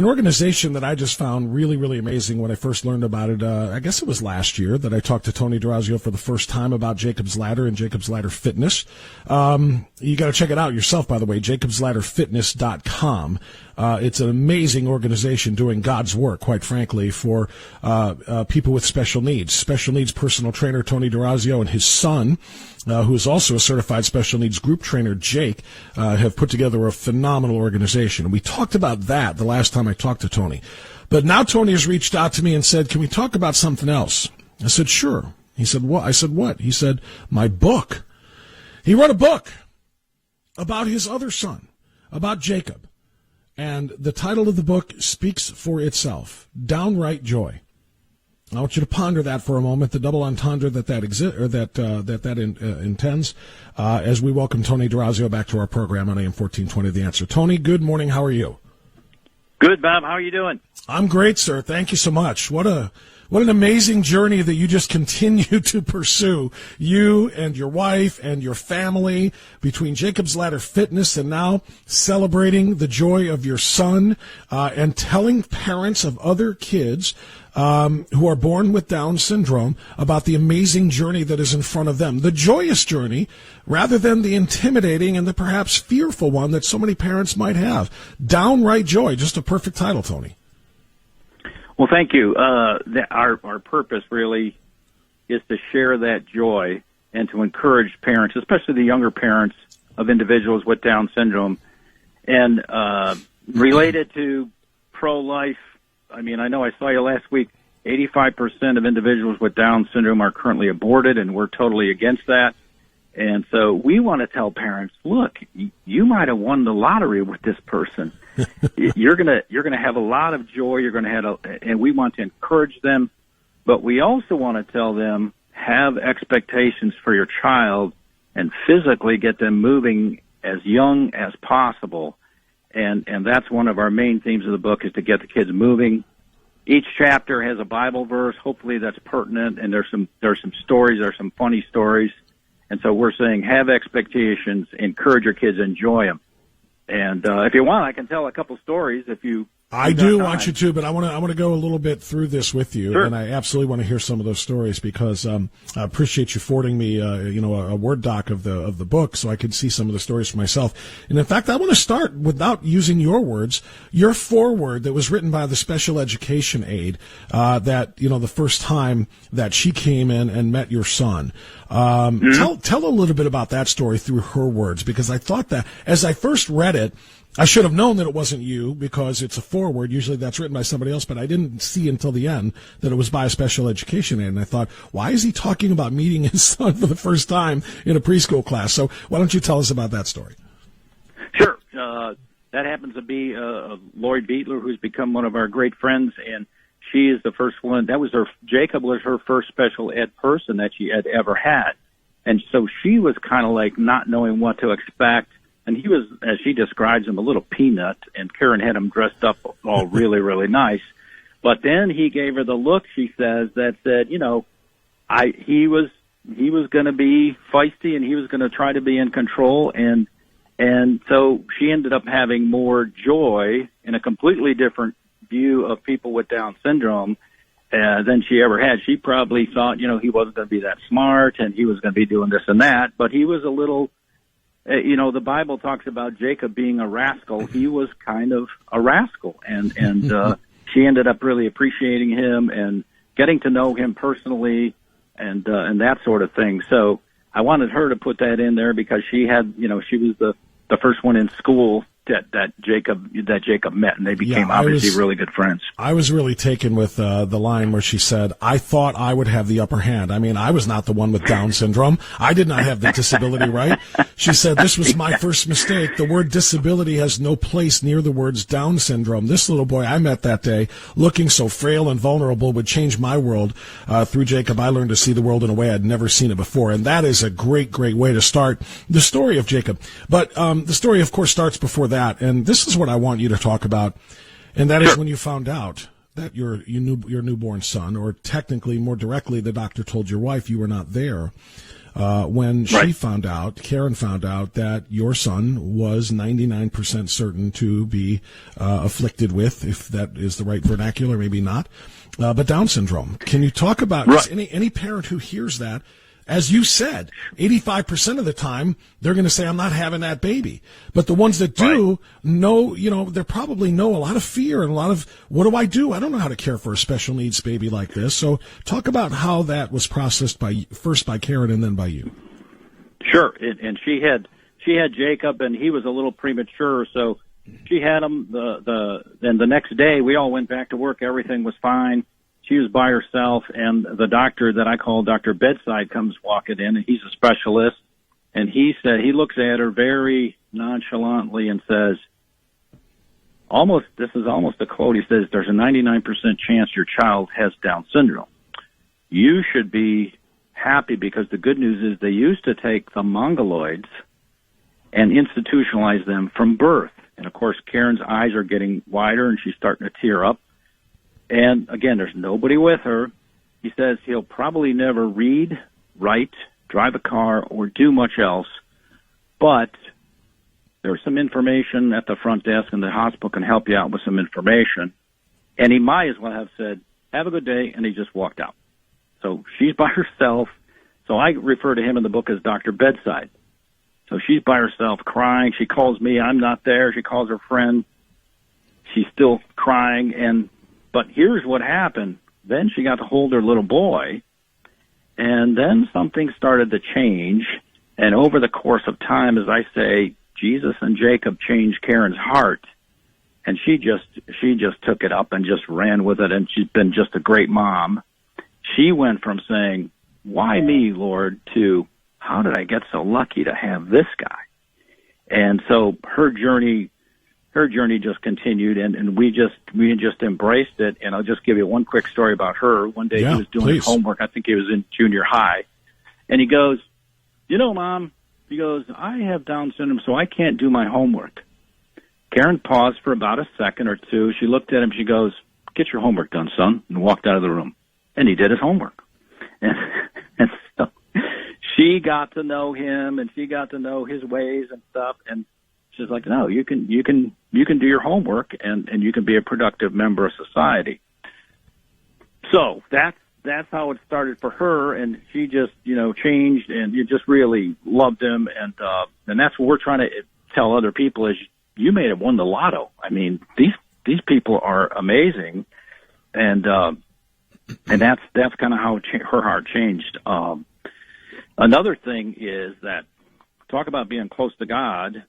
an organization that I just found really, really amazing when I first learned about it. I guess it was last year that I talked to Tony D'Orazio for the first time about Jacob's Ladder and Jacob's Ladder Fitness. You got to check it out yourself, by the way, jacobsladderfitness.com. It's an amazing organization doing God's work, quite frankly, for people with special needs. Special needs personal trainer Tony D'Orazio and his son, who is also a certified special needs group trainer, Jake, have put together a phenomenal organization. And we talked about that the last time I talked to Tony. But now Tony has reached out to me and said, can we talk about something else? I said, sure. He said, what? I said, what? He said, my book. He wrote a book about his other son, about Jacob. And the title of the book speaks for itself, Downright Joy. I want you to ponder that for a moment, the double entendre that intends, as we welcome Tony D'Orazio back to our program on AM 1420 The Answer. Tony, good morning. How are you? Good, Bob. How are you doing? I'm great, sir. Thank you so much. What an amazing journey that you just continue to pursue, you and your wife and your family, between Jacob's Ladder Fitness and now celebrating the joy of your son, and telling parents of other kids who are born with Down syndrome about the amazing journey that is in front of them, the joyous journey, rather than the intimidating and the perhaps fearful one that so many parents might have. Downright Joy, just a perfect title, Tony. Well, thank you. Our purpose really is to share that joy and to encourage parents, especially the younger parents of individuals with Down syndrome. And related to pro-life, I mean, I know I saw you last week, 85% of individuals with Down syndrome are currently aborted, and we're totally against that. And so we want to tell parents, look, you might have won the lottery with this person. You're gonna have a lot of joy. You're gonna have, and we want to encourage them, but we also want to tell them, have expectations for your child and physically get them moving as young as possible. And that's one of our main themes of the book, is to get the kids moving. Each chapter has a Bible verse, hopefully that's pertinent, and there's some stories, there's some funny stories. And so we're saying, have expectations, encourage your kids, enjoy them. And if you want, I can tell a couple stories if you. I do want you to, but I want to go a little bit through this with you, sure. And I absolutely want to hear some of those stories because I appreciate you forwarding me, a Word doc of the book so I could see some of the stories for myself. And in fact, I want to start without using your words, your foreword that was written by the special education aide that the first time that she came in and met your son. Tell a little bit about that story through her words, because I thought that as I first read it, I should have known that it wasn't you because it's a foreword. Usually that's written by somebody else, but I didn't see until the end that it was by a special education aide. And I thought, why is he talking about meeting his son for the first time in a preschool class? So why don't you tell us about that story? Sure. That happens to be Lori Beetler, who's become one of our great friends, and she is the first one. Jacob was her first special ed person that she had ever had. And so she was kind of like not knowing what to expect. And he was, as she describes him, a little peanut, and Karen had him dressed up all really, really nice. But then he gave her the look, she says, that said, he was going to be feisty and he was going to try to be in control. And so she ended up having more joy in a completely different view of people with Down syndrome than she ever had. She probably thought, he wasn't going to be that smart and he was going to be doing this and that, but he was a little. The Bible talks about Jacob being a rascal. He was kind of a rascal, and she ended up really appreciating him and getting to know him personally, and that sort of thing. So I wanted her to put that in there because she had, she was the first one in school that Jacob met, and they became obviously really good friends. I was really taken with the line where she said, I thought I would have the upper hand. I mean, I was not the one with Down syndrome. I did not have the disability, right? She said, this was my first mistake. The word disability has no place near the words Down syndrome. This little boy I met that day, looking so frail and vulnerable, would change my world. Through Jacob, I learned to see the world in a way I'd never seen it before. And that is a great, great way to start the story of Jacob. But the story, of course, starts before that. And this is what I want you to talk about, and that is when you found out that your newborn son, or technically more directly, the doctor told your wife you were not there. when Right. Karen found out that your son was 99% certain to be afflicted with, if that is the right vernacular, maybe not, but Down syndrome. Can you talk about any parent who hears that? As you said, 85% of the time, they're going to say, I'm not having that baby. But the ones that do know, they probably know a lot of fear and a lot of, what do? I don't know how to care for a special needs baby like this. So talk about how that was processed first by Karen and then by you. Sure. And she had Jacob, and he was a little premature, so she had him. Then the next day, we all went back to work. Everything was fine. She was by herself, and the doctor that I call Dr. Bedside comes walking in, and he's a specialist, and he looks at her very nonchalantly and says, this is almost a quote, he says, there's a 99% chance your child has Down syndrome. You should be happy because the good news is they used to take the mongoloids and institutionalize them from birth. And, of course, Karen's eyes are getting wider, and she's starting to tear up. And, again, there's nobody with her. He says he'll probably never read, write, drive a car, or do much else. But there's some information at the front desk, and the hospital can help you out with some information. And he might as well have said, have a good day, and he just walked out. So she's by herself. So I refer to him in the book as Dr. Bedside. So she's by herself crying. She calls me. I'm not there. She calls her friend. She's still crying, but here's what happened. Then she got to hold her little boy, and then something started to change. And over the course of time, as I say, Jesus and Jacob changed Karen's heart, and she just took it up and just ran with it, and she's been just a great mom. She went from saying, "Why me, Lord?" to, "How did I get so lucky to have this guy?" And so her journey just continued, and we just embraced it. And I'll just give you one quick story about her. One day he was doing his homework. I think he was in junior high, and he goes, Mom, he goes, I have Down syndrome, so I can't do my homework. Karen paused for about a second or two. She looked at him. She goes, "Get your homework done, son," and walked out of the room. And he did his homework. And so she got to know him, and she got to know his ways and stuff. And she's like, "No, you can do your homework, and you can be a productive member of society." So that's how it started for her, and she just changed, and you just really loved him, and that's what we're trying to tell other people is you may have won the lotto. I mean, these people are amazing, and that's kind of how her heart changed. Another thing is that talk about being close to God.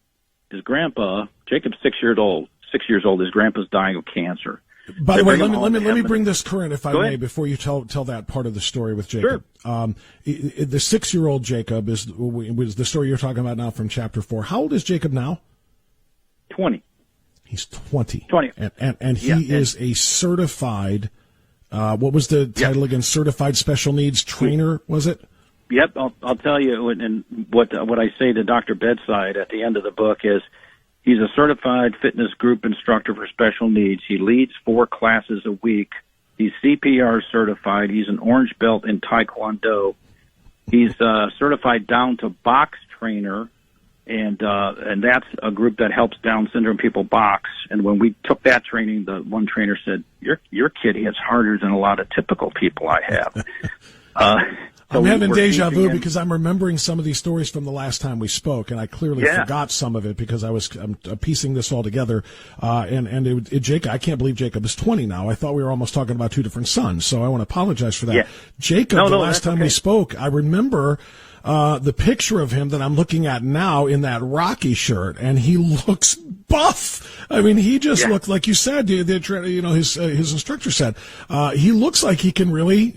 His grandpa, Jacob's 6 years old. 6 years old. His grandpa's dying of cancer. By the way, let me bring this current, if I may, before you tell that part of the story with Jacob. Sure. The 6-year-old Jacob was the story you're talking about now from chapter 4. How old is Jacob now? 20. He's 20. 20. And he is a certified. What was the title again? Certified special needs trainer, was it? Yep, I'll tell you, and what I say to Dr. Bedside at the end of the book is he's a certified fitness group instructor for special needs. He leads 4 classes a week. He's CPR certified. He's an orange belt in Taekwondo. He's certified down to box trainer, and that's a group that helps Down syndrome people box. And when we took that training, the one trainer said, "Your kid hits harder than a lot of typical people I have." I'm having deja vu because I'm remembering some of these stories from the last time we spoke, and I clearly forgot some of it because I'm piecing this all together. Jacob, I can't believe Jacob is 20 now. I thought we were almost talking about 2 different sons, so I want to apologize for that. Yeah. Jacob, the last time we spoke, I remember the picture of him that I'm looking at now in that Rocky shirt, and he looks buff. I mean, he just looked like you said. His instructor said he looks like he can really,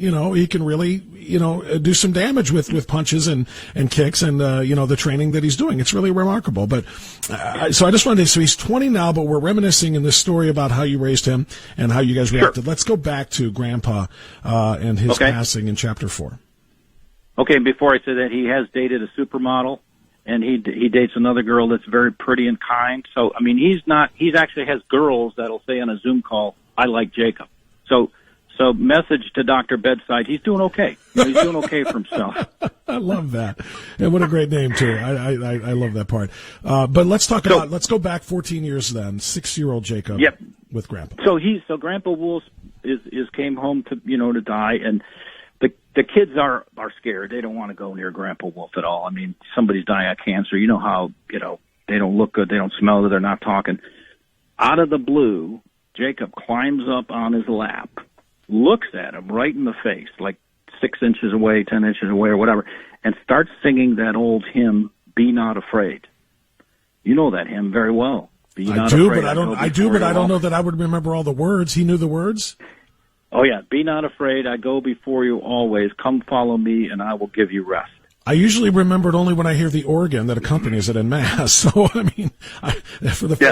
do some damage with punches and kicks and the training that he's doing. It's really remarkable. But so I just wanted to. So he's 20 now, but we're reminiscing in this story about how you raised him and how you guys reacted. Sure. Let's go back to Grandpa and his passing in chapter 4. Okay, before I say that, he has dated a supermodel, and he dates another girl that's very pretty and kind. So, I mean, he actually has girls that'll say on a Zoom call, "I like Jacob." So Yeah. So message to Dr. Bedside, he's doing okay. He's doing okay for himself. I love that. And what a great name, too. I love that part. But let's go back 14 years then. 6-year-old Jacob with Grandpa. So Grandpa Wolf is came home to die, and the kids are scared. They don't want to go near Grandpa Wolf at all. I mean, somebody's dying of cancer. You know how, they don't look good, they don't smell good, they're not talking. Out of the blue, Jacob climbs up on his lap, looks at him right in the face, like 6 inches away, 10 inches away, or whatever, and starts singing that old hymn, "Be Not Afraid." You know that hymn very well. I do, but I don't know that I would remember all the words. He knew the words? Oh, yeah. "Be not afraid. I go before you always. Come follow me, and I will give you rest." I usually remember it only when I hear the organ that accompanies it in Mass. So, I mean,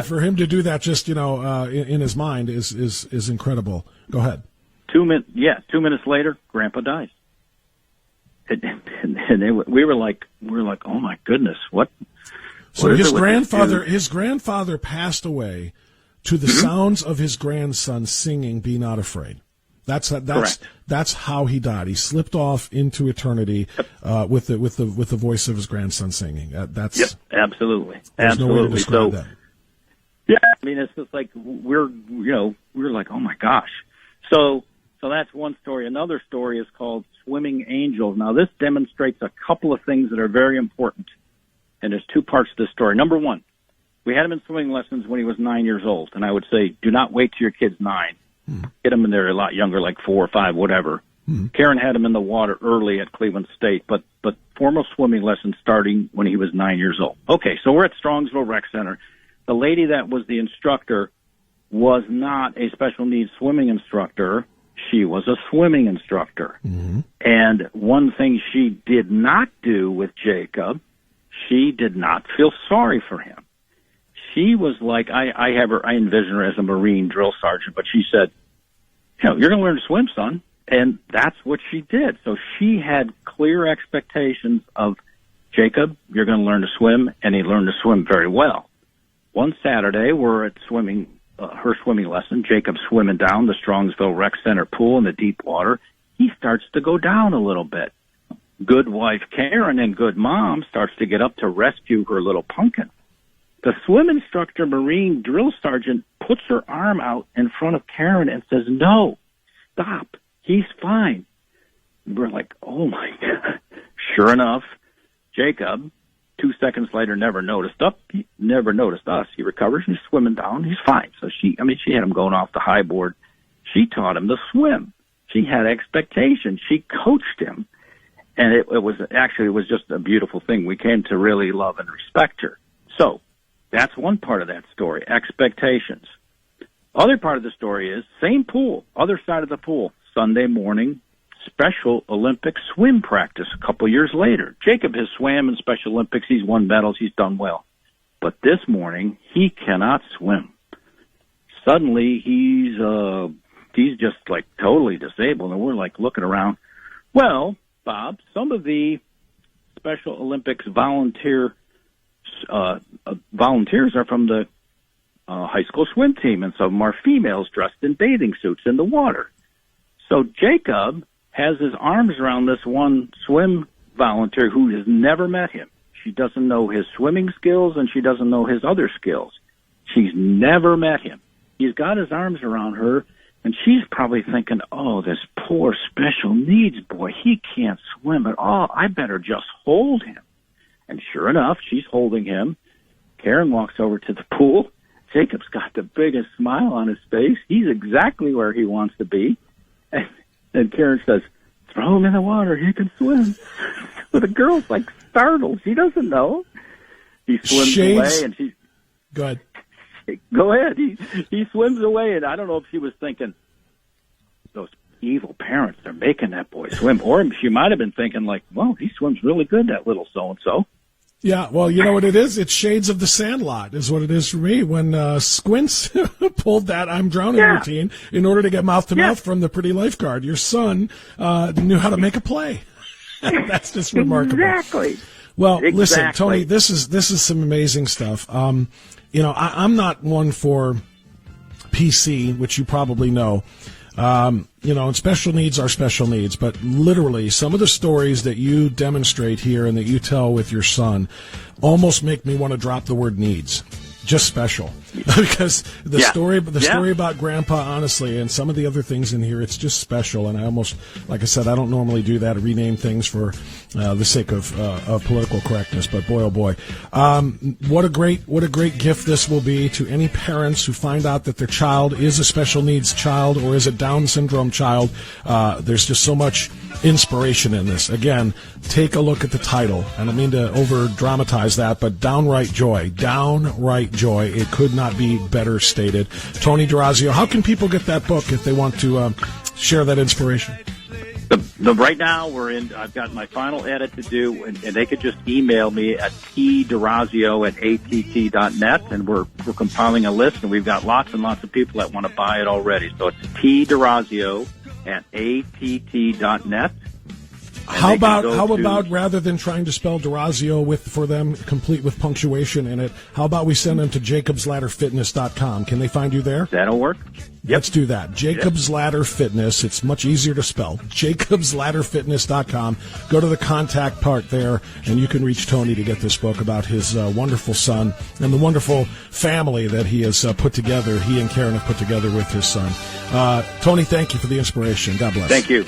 for him to do that just, in his mind is incredible. Go ahead. 2 minutes later, Grandpa dies. And we were like, oh my goodness, what? So his grandfather passed away to the sounds of his grandson singing "Be Not Afraid." That's how he died. He slipped off into eternity with the voice of his grandson singing. Absolutely. There's no way to describe that. Yeah, I mean, it's just like we're like, oh my gosh. So that's one story. Another story is called "Swimming Angels." Now, this demonstrates a couple of things that are very important, and there's 2 parts to the story. Number one, we had him in swimming lessons when he was 9 years old, and I would say, do not wait till your kid's 9. Get them when they're a lot younger, like 4 or 5, whatever. Karen had him in the water early at Cleveland State, but formal swimming lessons starting when he was 9 years old. Okay, so we're at Strongsville Rec Center. The lady that was the instructor was not a special needs swimming instructor. She was a swimming instructor. And one thing she did not do with Jacob, she did not feel sorry for him. She was like, I envision her as a Marine drill sergeant, but she said, you're going to learn to swim, son. And that's what she did. So she had clear expectations of Jacob, you're going to learn to swim, and he learned to swim very well. One Saturday, we're at her swimming lesson. Jacob's swimming down the Strongsville Rec Center pool in the deep water. He starts to go down a little bit. Good wife Karen and good mom starts to get up to rescue her little pumpkin. The swim instructor, Marine drill sergeant, puts her arm out in front of Karen and says, "No, stop. He's fine." We're like, oh my God. Sure enough, Jacob, 2 seconds later, never noticed us. He recovers. He's swimming down. He's fine. So she had him going off the high board. She taught him to swim. She had expectations. She coached him. And it was just a beautiful thing. We came to really love and respect her. So that's one part of that story, expectations. Other part of the story is same pool, other side of the pool, Sunday morning, Special Olympics swim practice a couple years later. Jacob has swam in Special Olympics. He's won medals. He's done well. But this morning, he cannot swim. Suddenly, he's just like totally disabled, and we're like looking around. Well, Bob, some of the Special Olympics volunteers are from the high school swim team, and some of them are females dressed in bathing suits in the water. So Jacob has his arms around this one swim volunteer who has never met him. She doesn't know his swimming skills, and she doesn't know his other skills. She's never met him. He's got his arms around her, and she's probably thinking, oh, this poor special needs boy, he can't swim at all. I better just hold him. And sure enough, she's holding him. Karen walks over to the pool. Jacob's got the biggest smile on his face. He's exactly where he wants to be. And Karen says, "Throw him in the water. He can swim." So the girl's like startled. She doesn't know. He swims away, and she. Go ahead. Go ahead. He swims away, and I don't know if she was thinking, those evil parents, they're making that boy swim. Or she might have been thinking, like, well, he swims really good, that little so-and-so. Yeah, well, you know what it is? It's Shades of the Sandlot is what it is for me when Squints pulled that I'm drowning routine in order to get mouth-to-mouth from the pretty lifeguard. Your son knew how to make a play. That's just remarkable. Exactly. Well, listen, Tony, this is some amazing stuff. I'm not one for PC, which you probably know. And special needs are special needs, but literally some of the stories that you demonstrate here and that you tell with your son almost make me want to drop the word needs. Just special. Because the story about Grandpa, honestly, and some of the other things in here, it's just special. And I almost, like I said, I don't normally do that, rename things for the sake of political correctness. But boy, oh boy, what a great gift this will be to any parents who find out that their child is a special needs child or is a Down syndrome child. There's just so much inspiration in this. Again, take a look at the title. I don't mean to over dramatize that, but downright joy. Downright joy. It could not be better stated. Tony D'Orazio, how can people get that book if they want to share that inspiration? Right now I've got my final edit to do, and they could just email me at td'orazio@att.net, and we're compiling a list, and we've got lots and lots of people that want to buy it already. So it's td'orazio@att.net. How about rather than trying to spell D'Orazio for them, complete with punctuation in it, how about we send them to jacobsladderfitness.com? Can they find you there? That'll work. Yep. Let's do that. Jacob's Ladder Fitness. It's much easier to spell. jacobsladderfitness.com. Go to the contact part there, and you can reach Tony to get this book about his wonderful son and the wonderful family that he has put together, he and Karen have put together with his son. Tony, thank you for the inspiration. God bless. Thank you.